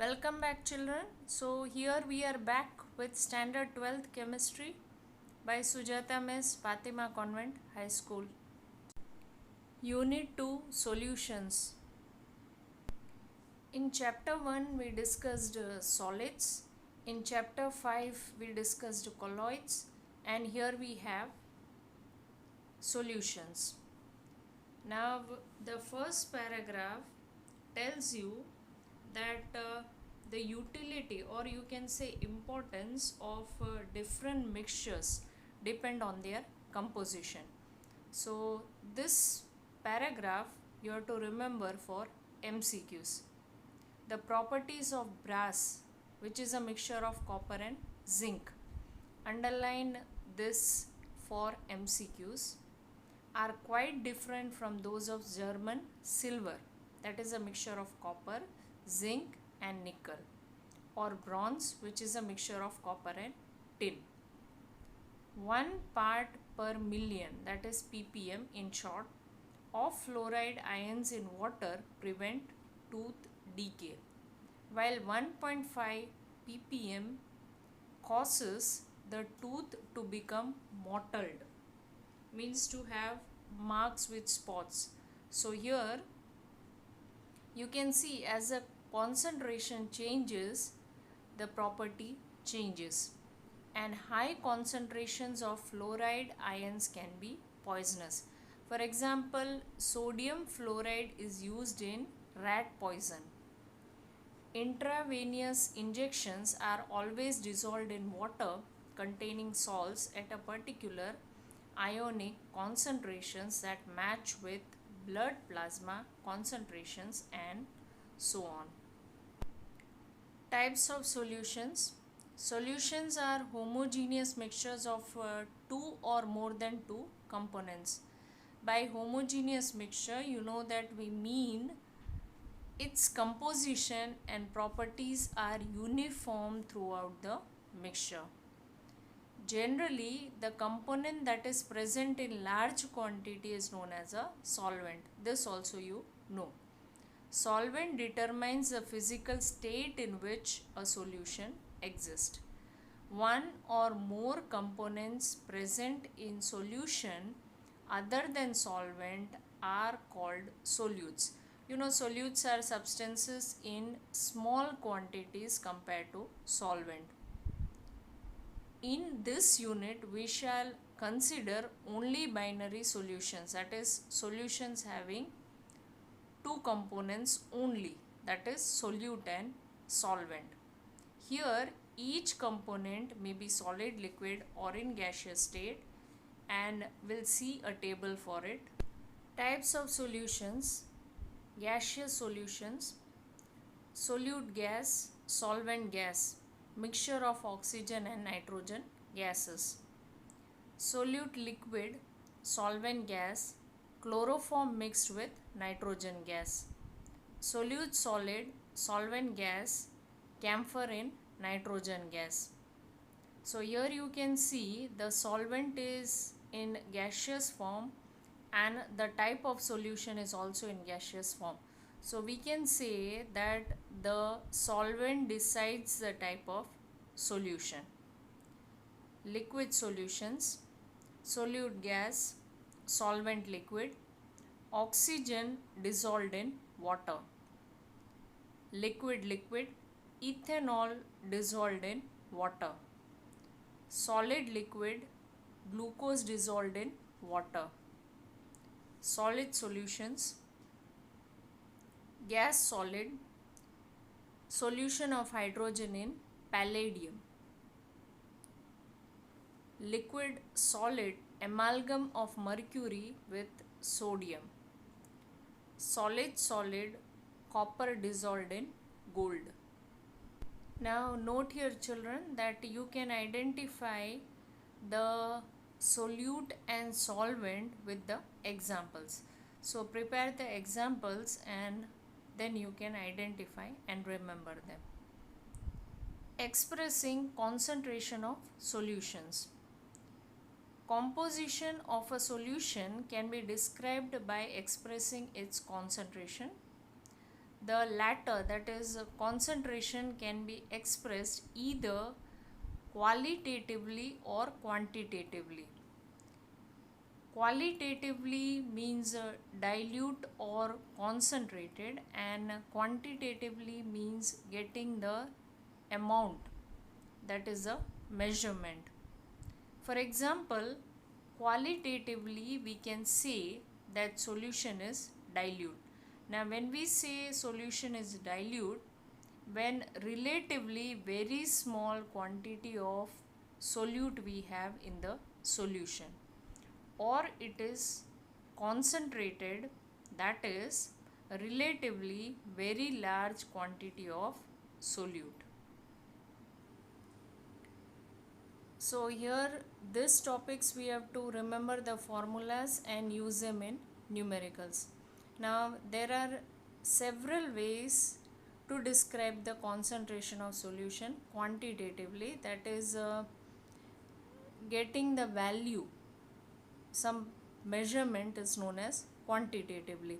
Welcome back, children. So, here we are back with Standard 12th Chemistry by Sujata Miss, Fatima Convent High School. Unit 2 Solutions. In Chapter 1, we discussed solids. In Chapter 5, we discussed colloids. And here we have solutions. Now, the first paragraph tells you that the utility, or you can say importance, of different mixtures depend on their composition. So this paragraph you have to remember for MCQs. The properties of brass, which is a mixture of copper and zinc, underline this for MCQs, are quite different from those of German silver, that is a mixture of copper, zinc and nickel, or bronze, which is a mixture of copper and tin. 1 part per million, that is ppm in short, of fluoride ions in water prevent tooth decay, while 1.5 ppm causes the tooth to become mottled, means to have marks with spots. So here you can see as the concentration changes, the property changes, and high concentrations of fluoride ions can be poisonous. For example, sodium fluoride is used in rat poison. Intravenous injections are always dissolved in water containing salts at a particular ionic concentrations that match with blood plasma concentrations, and so on. Types of solutions. Solutions are homogeneous mixtures of two or more than two components. By homogeneous mixture, you know that we mean its composition and properties are uniform throughout the mixture. Generally, the component that is present in large quantity is known as a solvent. This also you know. Solvent determines the physical state in which a solution exists. One or more components present in solution other than solvent are called solutes. You know, solutes are substances in small quantities compared to solvent. In this unit, we shall consider only binary solutions, that is, solutions having two components only, that is, solute and solvent. Here, each component may be solid, liquid, or in gaseous state, and we'll see a table for it. Types of solutions: gaseous solutions, solute gas, solvent gas, mixture of oxygen and nitrogen gases. Solute liquid, solvent gas, chloroform mixed with nitrogen gas. Solute solid, solvent gas, camphor in nitrogen gas. So here you can see the solvent is in gaseous form and the type of solution is also in gaseous form. So we can say that the solvent decides the type of solution. Liquid solutions: solute gas, solvent liquid, oxygen dissolved in water. Liquid liquid, ethanol dissolved in water. Solid liquid, glucose dissolved in water. Solid solutions: gas solid, solution of hydrogen in palladium. Liquid solid, amalgam of mercury with sodium. Solid solid, copper dissolved in gold. Now note here, children, that you can identify the solute and solvent with the examples. So prepare the examples and then you can identify and remember them. Expressing concentration of solutions. Composition of a solution can be described by expressing its concentration. The latter, that is concentration, can be expressed either qualitatively or quantitatively. Qualitatively means dilute or concentrated, and quantitatively means getting the amount, that is a measurement. For example, qualitatively we can say that solution is dilute. Now when we say solution is dilute, when relatively very small quantity of solute we have in the solution, or it is concentrated, that is relatively very large quantity of solute. So here this topics we have to remember the formulas and use them in numericals. Now there are several ways to describe the concentration of solution quantitatively, that is getting the value, some measurement is known as quantitatively.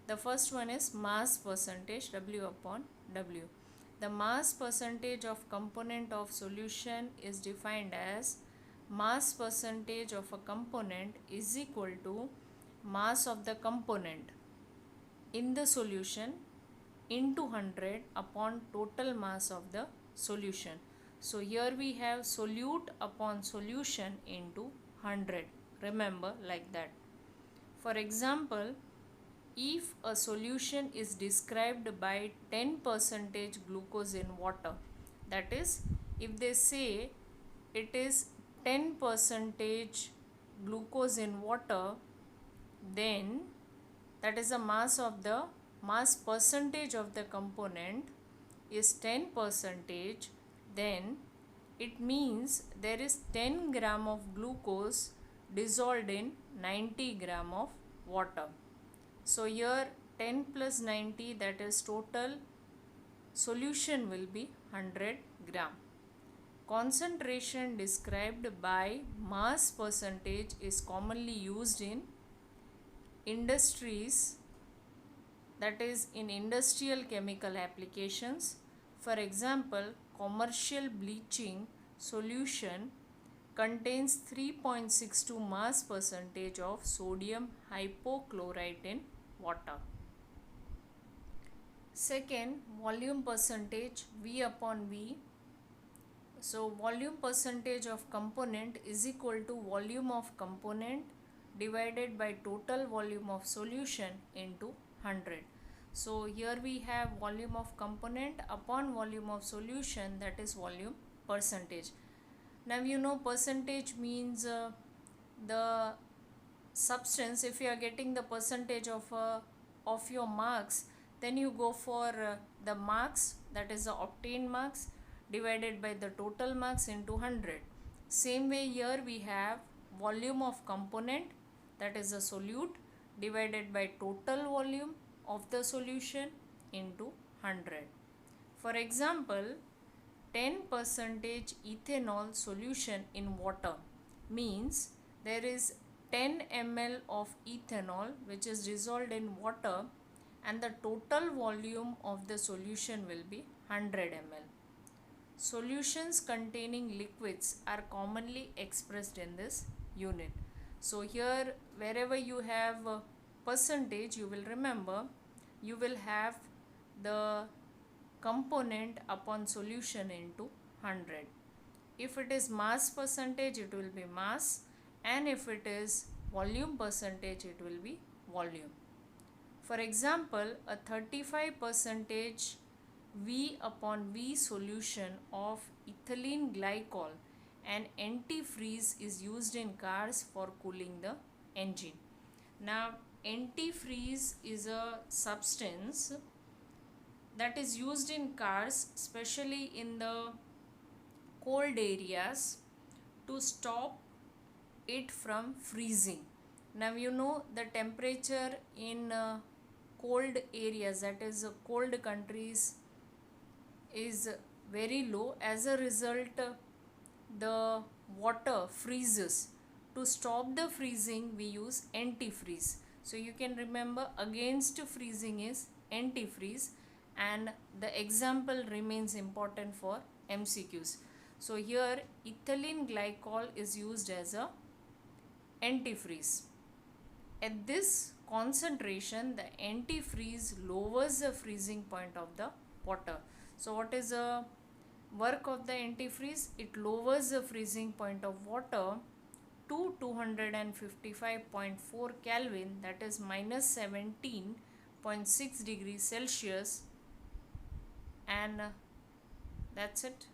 The first one is mass percentage, W upon W. The mass percentage of component of solution is defined as mass percentage of a component is equal to mass of the component in the solution into 100 upon total mass of the solution. So here we have solute upon solution into 100. Remember like that. For example, if a solution is described by 10% glucose in water, that is, if they say it is 10% glucose in water, then that is the mass percentage of the component is 10%, then it means there is 10 gram of glucose dissolved in 90 gram of water. So here 10 plus 90, that is total solution will be 100 gram. Concentration described by mass percentage is commonly used in industries, that is in industrial chemical applications. For example, commercial bleaching solution contains 3.62 mass percentage of sodium hypochlorite in water. Second, volume percentage, V upon V. So volume percentage of component is equal to volume of component divided by total volume of solution into 100. So here we have volume of component upon volume of solution, that is volume percentage. Now you know percentage means the substance. If you are getting the percentage of your marks, then you go for the marks, that is the obtained marks divided by the total marks into 100. Same way here we have volume of component, that is a solute, divided by total volume of the solution into 100. For example, 10% ethanol solution in water means there is 10 ml of ethanol which is dissolved in water, and the total volume of the solution will be 100 ml. Solutions containing liquids are commonly expressed in this unit. So here wherever you have percentage, you will remember you will have the component upon solution into 100. If it is mass percentage, it will be mass, and if it is volume percentage, it will be volume. For example, a 35% V upon V solution of ethylene glycol and antifreeze is used in cars for cooling the engine. Now antifreeze is a substance that is used in cars, especially in the cold areas, to stop it from freezing. Now you know the temperature in cold areas, that is cold countries, is very low. As a result, the water freezes. To stop the freezing, we use antifreeze. So you can remember against freezing is antifreeze, and the example remains important for MCQs. So here ethylene glycol is used as a antifreeze. At this concentration, the antifreeze lowers the freezing point of the water. So what is the work of the antifreeze? It lowers the freezing point of water to 255.4 Kelvin, that is minus 17.6 degrees Celsius, and that's it.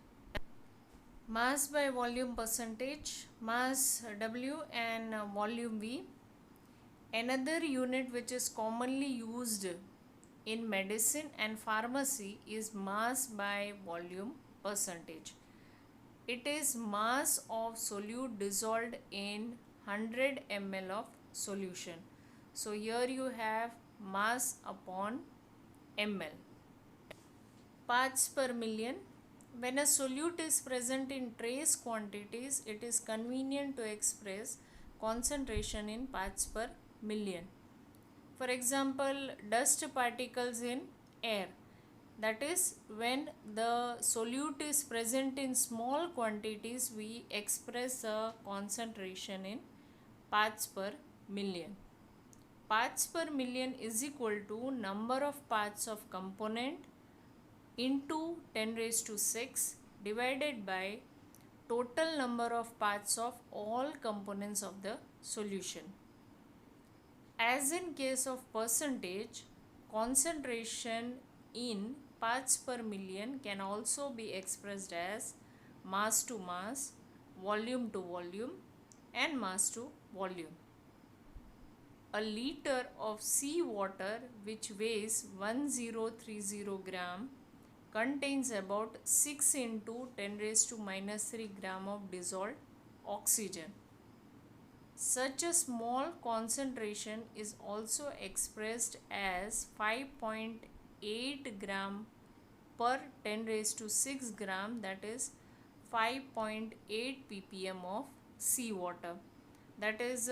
Mass by volume percentage, mass W and volume V. Another unit which is commonly used in medicine and pharmacy is mass by volume percentage. It is mass of solute dissolved in 100 ml of solution. So here you have mass upon ml. Parts per million. When a solute is present in trace quantities, it is convenient to express concentration in parts per million. For example, dust particles in air. That is, when the solute is present in small quantities, we express a concentration in parts per million. Parts per million is equal to number of parts of component into 10 raised to 6 divided by total number of parts of all components of the solution. As in case of percentage, concentration in parts per million can also be expressed as mass to mass, volume to volume, and mass to volume. A liter of sea water which weighs 1030 gram contains about 6 into 10 raised to minus 3 gram of dissolved oxygen. Such a small concentration is also expressed as 5.8 gram per 10 raised to 6 gram, that is 5.8 ppm of seawater. That is,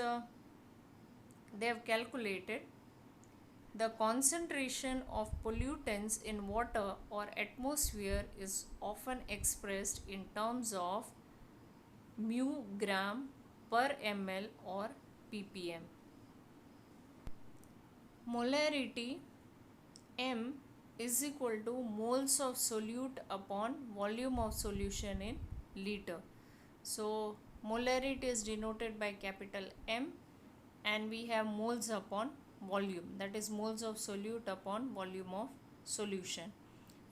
they have calculated the concentration of pollutants in water or atmosphere is often expressed in terms of mu gram per ml or ppm. Molarity M is equal to moles of solute upon volume of solution in liter. So molarity is denoted by capital M, and we have moles upon volume, that is moles of solute upon volume of solution.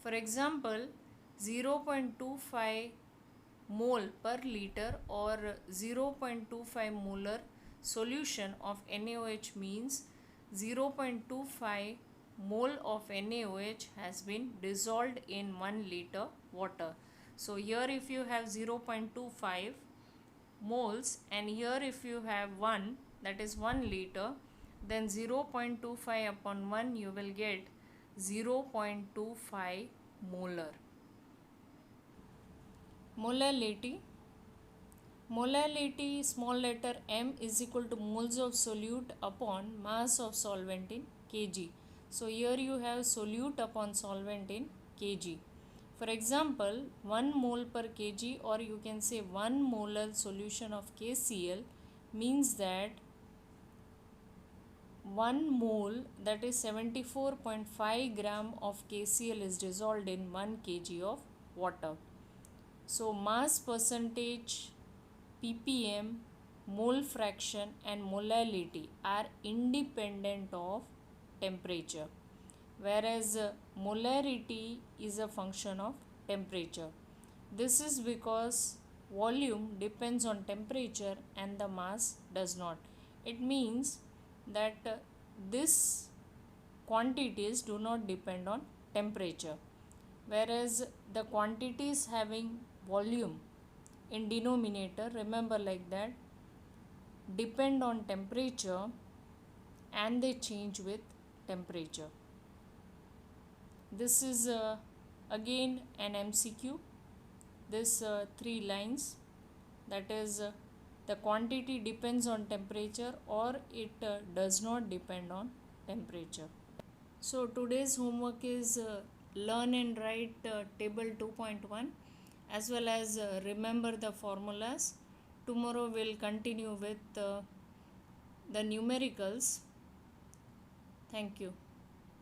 For example, 0.25 mole per liter or 0.25 molar solution of NaOH means 0.25 mole of NaOH has been dissolved in 1 liter water. So here if you have 0.25 moles and here if you have 1, that is 1 liter, then 0.25 upon 1 you will get 0.25 molar. Molality. Molality, small letter m, is equal to moles of solute upon mass of solvent in kg. So here you have solute upon solvent in kg. For example, 1 mole per kg, or you can say 1 molar solution of KCl means that 1 mole, that is 74.5 gram of KCl is dissolved in 1 kg of water. So mass percentage, ppm, mole fraction and molality are independent of temperature, whereas molarity is a function of temperature. This is because volume depends on temperature and the mass does not. It means that this quantities do not depend on temperature, whereas the quantities having volume in denominator, remember like that, depend on temperature and they change with temperature. This is again an MCQ. This 3 lines, that is the quantity depends on temperature or it does not depend on temperature. So today's homework is learn and write table 2.1 as well as remember the formulas. Tomorrow we'll continue with the numericals. Thank you.